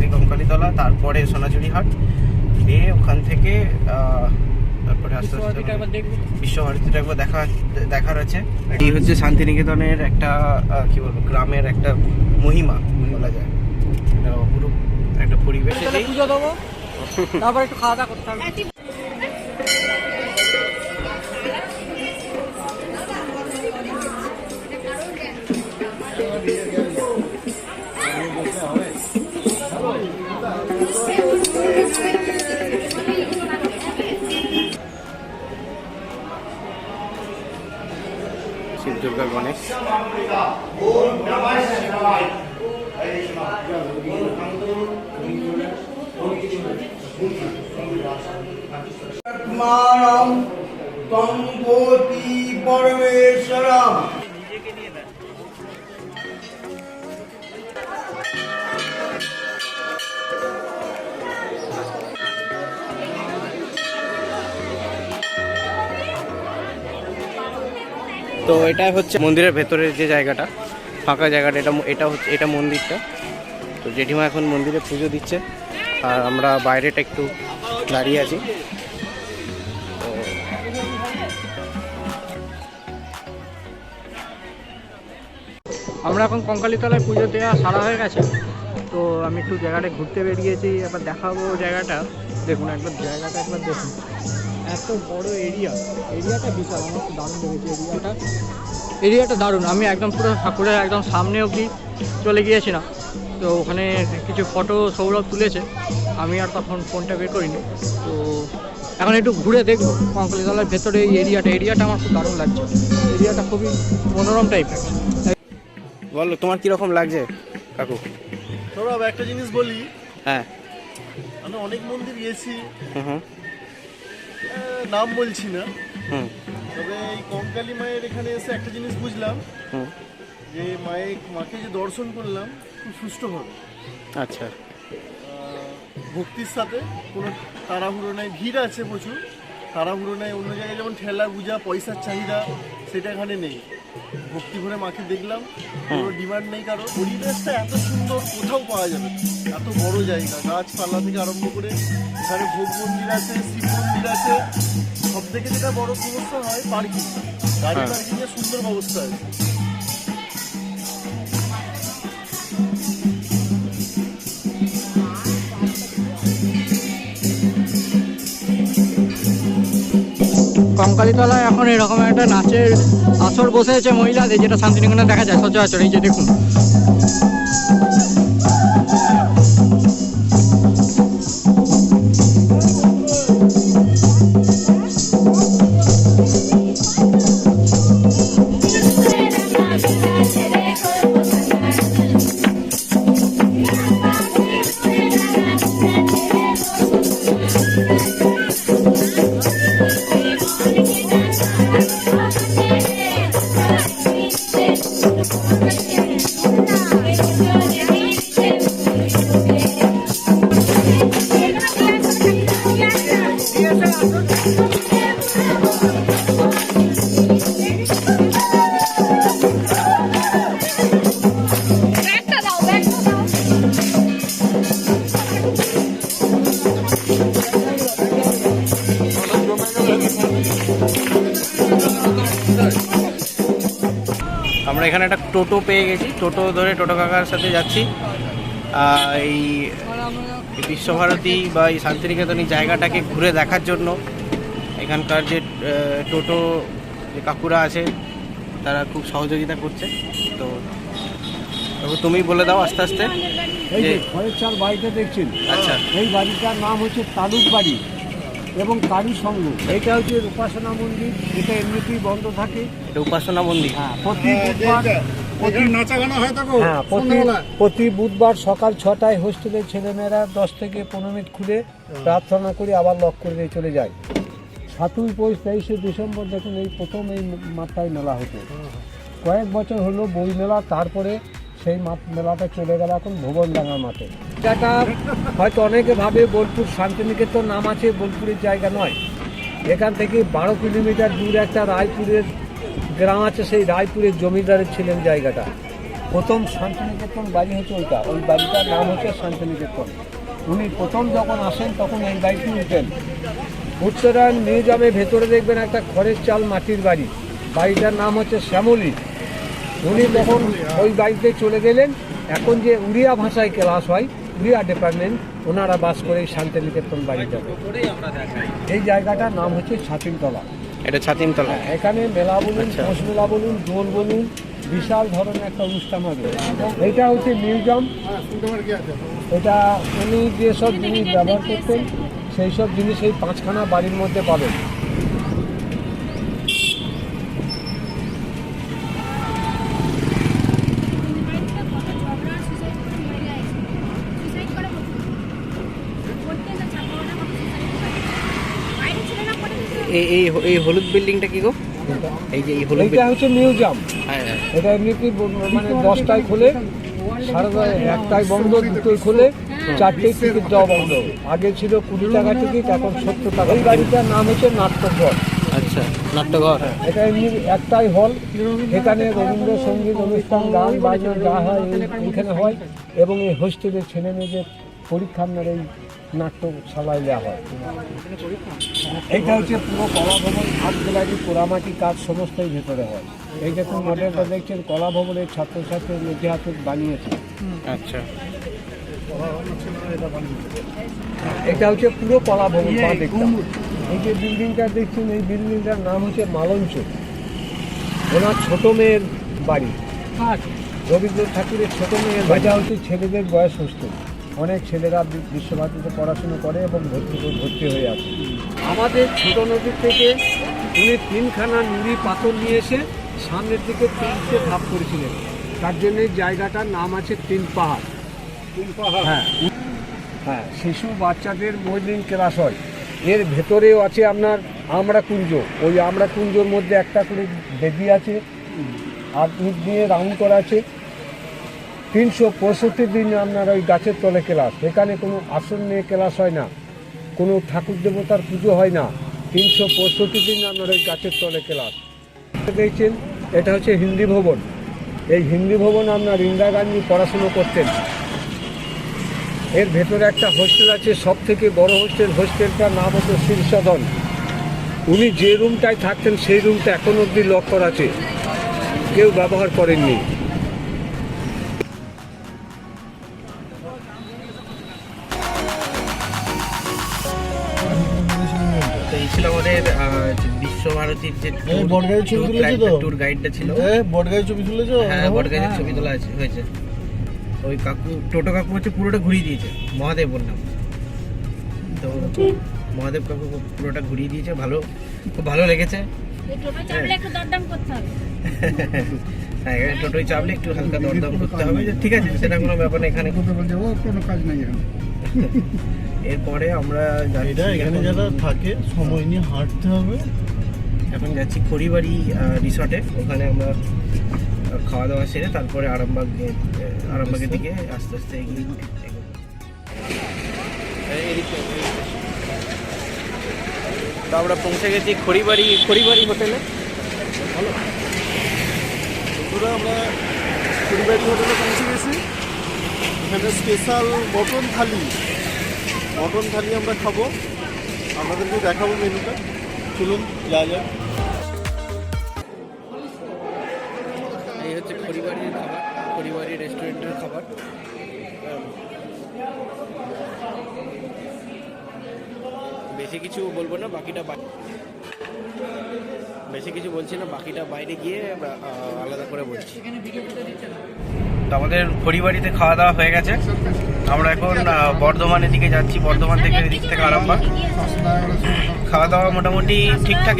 আগে কঙ্কালীতলা, তারপরে সোনাঝুরি হাট, দিয়ে ওখান থেকে তারপরে আস্তে আস্তে বিশ্বভারতীটা একবার দেখার আছে। এই হচ্ছে শান্তিনিকেতনের একটা কি বলবো, গ্রামের একটা মহিমা বলা যায়, অপরূপ একটা পরিবেশ। পুজো দেবো, তারপর একটু খাওয়া দাওয়া করতে হবে। শিব দুর্গা গণেশ। পরমেশ্বরম। তো এটাই হচ্ছে মন্দিরের ভেতরের যে জায়গাটা, ফাঁকা জায়গাটা, এটা মন্দিরটা। তো জেঠিমা এখন মন্দিরে পুজো দিচ্ছে, আর আমরা বাইরেটা একটু দাঁড়িয়ে আছি। তো আমরা এখন কঙ্কালীতলায় পুজো দেওয়া সারা হয়ে গেছে। তো আমি একটু জায়গাটা ঘুরতে বেরিয়েছি, এবার দেখাবো জায়গাটা। দেখুন একবার জায়গাটা, একবার দেখুন, এত বড় এরিয়াটা বিশাল। আমার খুব দারুণ লেগেছে এরিয়াটা দারুণ। আমি একদম পুরো ঠাকুরের একদম সামনে অবধি চলে গিয়েছিলাম। তো ওখানে কিছু ফটো সৌরভ তুলেছে, আমি আর তখন ফোনটা বের করিনি। তো এখন একটু ঘুরে দেখবো কঙ্কালীতলার ভেতরে এই এরিয়াটা আমার খুব দারুণ লাগছে। এরিয়াটা খুবই মনোরম টাইপের। বলো তোমার কীরকম লাগছে কাকু? সৌরভ, একটা জিনিস বলি, হ্যাঁ, আমি অনেক মন্দির গিয়েছি, হুম নাম বলছি না, হুম তবে এই কঙ্কালী মায়ের এখানে এসে একটা জিনিস বুঝলাম, হুম যে মাকে যে দর্শন করলাম খুব সুষ্ঠুভাবে। আচ্ছা, ভক্তির সাথে কোনো তাড়াহুড়ো নেই, ভিড় আছে প্রচুর, তাড়াহুড়ো নেই। অন্য জায়গায় যেমন ঠেলা গুজা, পয়সার চাহিদা, সেটা এখানে নেই। ভক্তি ভরে মাকে দেখলাম, কোনো ডিমান্ড নেই কারো। পরিবেশটা এত সুন্দর কোথাও পাওয়া যাবে না। এত বড় জায়গা, গাছপালা থেকে আরম্ভ করে এখানে ভোগ মন্দির আছে, শিব মন্দির আছে। সব থেকে যেটা বড় সমস্যা হয় পার্কিং, গাড়ি পার্কিংয়ের সুন্দর ব্যবস্থা আছে। কঙ্কালীতলায় এখন এরকম একটা নাচের আসর বসেছে মহিলাদের, যেটা শান্তিনিকেতনে দেখা যায় সচরাচর। এই যে দেখুন, আমরা এখানে একটা টোটো পেয়ে গেছি, টোটো ধরে টোটো কাকার সাথে যাচ্ছি এই বিশ্বভারতী বা এই শান্তিনিকেতনী জায়গাটাকে ঘুরে দেখার জন্য। এখানকার যে টোটো যে কাকুরা আছে তারা খুব সহযোগিতা করছে। তো তুমি বলে দাও আস্তে আস্তে। এই যে ঘরের চাল বাড়িটা দেখছেন, আচ্ছা, এই বাড়িটার নাম হচ্ছে তালুক বাড়ি এবং কালী সংঘ। এইটা হচ্ছে উপাসনা মন্দির, এটা এমনিতেই বন্ধ থাকে। এটা উপাসনা মন্দির। হ্যাঁ, প্রতি বুধবার সকাল 6টায় হোস্টেলের ছেলেমেয়েরা 10 থেকে 15 মিনিট খুলে প্রার্থনা করে আবার লক করে দিয়ে চলে যায়। 7ই পৌষ 23শে ডিসেম্বর দেখুন এই প্রথম এই মাঠটায় মেলা হতো। কয়েক বছর হলো বই মেলা, তারপরে সেই মেলাটা চলে গেল এখন ভুবনডাঙ্গা মাঠে। জায়গাটা হয়তো অনেকে ভাবে বোলপুর শান্তিনিকেতন নাম আছে, বোলপুরের জায়গা নয়। এখান থেকে 12 কিলোমিটার দূরে একটা রায়পুরের গ্রাম আছে, সেই রায়পুরের জমিদারের ছিলেন জায়গাটা। প্রথম শান্তিনিকেতন বাড়ি হচ্ছে ওইটা, ওই বাড়িটার নাম হচ্ছে শান্তিনিকেতন। উনি প্রথম যখন আসেন তখন এই বাড়িটি উঠেন। উত্তরায়ণ মিউজিয়ামে ভেতরে দেখবেন একটা খড়ের চাল মাটির বাড়ি, বাড়িটার নাম হচ্ছে শ্যামলী। উনি তখন ওই বাড়িতে চলে গেলেন। এখন যে উড়িয়া ভাষায় ক্লাস হয়, উড়িয়া ডিপার্টমেন্ট, ওনারা বাস করে এই শান্তিনিকেতন বাড়িটাতে। এই জায়গাটার নাম হচ্ছে ছাতিমতলা। এটা ছাতিমতলা। এখানে মেলা বলুন, আচ্ছা। পৌষ মেলা বলুন, দোল বলুন, বিশাল ধরনের একটা অনুষ্ঠান হবে। এটা হচ্ছে মিউজিয়াম। এটা উনি যেসব জিনিস ব্যবহার করতেন সেই সব জিনিস এই 5খানা বাড়ির মধ্যে পাবেন। এই হলুদ বিল্ডিংটা কি গো? এই যে এই হলুদ এইটা হচ্ছে মিউজিয়াম। হ্যাঁ হ্যাঁ। এটা এমনি কি মানে 10টায় খুলে, 1টায় বন্ধ, 2টোয় খুলে, 4টেই টিকিট দেওয়া বন্ধ। আগে ছিল 20 টাকা টিকিট, এখন 70 টাকা। এই বাড়িটার নাম হচ্ছে নাট্যঘর। আচ্ছা, নাট্যঘর। এটা এমনি একটাই হল, এখানে রবীন্দ্রসঙ্গীত অনুষ্ঠান, গান বাজনা যা হয় এইখানে হয়। এবং এই হোস্টেলের ছেলে মেয়েদের পরীক্ষা আপনার এই নাট্যশালায় দেওয়া হয়। এইটা হচ্ছে পুরো কলা ভবন, আর্ট গ্যালারি, পোড়ামাটি কাজ সমস্তই ভেতরে হয়। এই দেখুন মডেলটা দেখছেন, কলা ভবনের ছাত্রছাত্রী নিজে হাতে বানিয়েছে। আচ্ছা। এটা হচ্ছে পুরো কলা ভবন পা দেখতাম। এই যে বিল্ডিংটা দেখছেন, এই বিল্ডিংটার নাম হচ্ছে মালঞ্চ। ওনার ছোট মেয়ের বাড়ি, রবীন্দ্রনাথ ঠাকুরের ছোট মেয়ের বাড়ি। এটা হচ্ছে ছেলেদের বয়স হোস্টেল। অনেক ছেলেরা বিশ্বভারতীতে পড়াশুনো করে এবং ভর্তি হয়ে আছে। আমাদের ছোট নদীর থেকে উনি 3খানা নুড়ি পাথর নিয়ে এসে সামনের দিকে 3টে ধাপ করেছিলেন। তার জন্য এই জায়গাটার নাম আছে 3 পাহাড়। হ্যাঁ হ্যাঁ, শিশু বাচ্চাদের বোর্ডিং ক্লাস হয়। এর ভেতরেও আছে আপনার আমড়া কুঞ্জ। ওই আমড়া কুঞ্জর মধ্যে একটা করে বেদি আছে, আর ইট দিয়ে রাউন্ড করা আছে। 365 দিন আপনার ওই গাছের তলে ক্লাস। এখানে কোনো আসন নিয়ে ক্লাস হয় না, কোনো ঠাকুর দেবতার পুজো হয় না। 365 দিন আপনার ওই গাছের তলে ক্লাস। দেখছেন, এটা হচ্ছে হিন্দি ভবন। এই হিন্দি ভবন আপনার ইন্দিরা গান্ধী পড়াশুনো করতেন। এর ভেতরে একটা হোস্টেল আছে, সব থেকে বড় হোস্টেল। হোস্টেলটার নাম হচ্ছে শীর্ষধন। উনি যে রুমটায় থাকতেন সেই রুমটা এখন অবধি লক করা আছে, কেউ ব্যবহার করেননি। তো এই ছিল আমাদের বিশ্বভারতীর যে বটগাছের ছবি তুলেছো তো? ট্যুর গাইডটা ছিল। বটগাছের ছবি তুলেছো? হ্যাঁ, বটগাছের ছবি তোলা হয়েছে। ওই কাকু, টোটো কাকু হচ্ছে পুরোটা ঘুরিয়ে দিয়েছে। মহাদেব বললাম তো, মহাদেব কাকু পুরোটা ঘুরিয়ে দিয়েছে। খুব ভালো লেগেছে। হ্যাঁ, টোটোয় চাপলে একটু হালকা দরদাম করতে হবে। ঠিক আছে, সেটা কোনো ব্যাপার না। এখানে কোনো কাজ নেই। এরপরে আমরা এটা এখানে যারা থাকে সময় নিয়ে হাঁটতে হবে। এখন যাচ্ছি খড়িবাড়ি রিসর্টে। ওখানে আমরা খাওয়া দাওয়া সেরে তারপরে আরামবাগের দিকে আস্তে আস্তে এগিয়ে এগোবো। তো আমরা পৌঁছে গেছি খড়িবাড়ি হোটেলে। ভালো বন্ধুরা, আমরা পরিবারী হোটেলে পৌঁছে গেছি। এখানে স্পেশাল মটন থালি আমরা খাবো। আপনাদেরকে দেখাবো মেনুটা। চলুন যা যাক। এই হচ্ছে খড়িবাড়ির খাবার, খড়িবাড়ি রেস্টুরেন্টের খাবার। বেশি কিছু বলবো না, বেশি কিছু বলছি না, বাকিটা বাইরে গিয়ে আলাদা করে বলছি। তো আমাদের খড়িবাড়িতে খাওয়া দাওয়া হয়ে গেছে। আমরা এখন বর্ধমানের দিকে যাচ্ছি। বর্ধমান থেকে এদিক থেকে আরামবাগ। খাওয়া দাওয়া মোটামুটি ঠিকঠাকই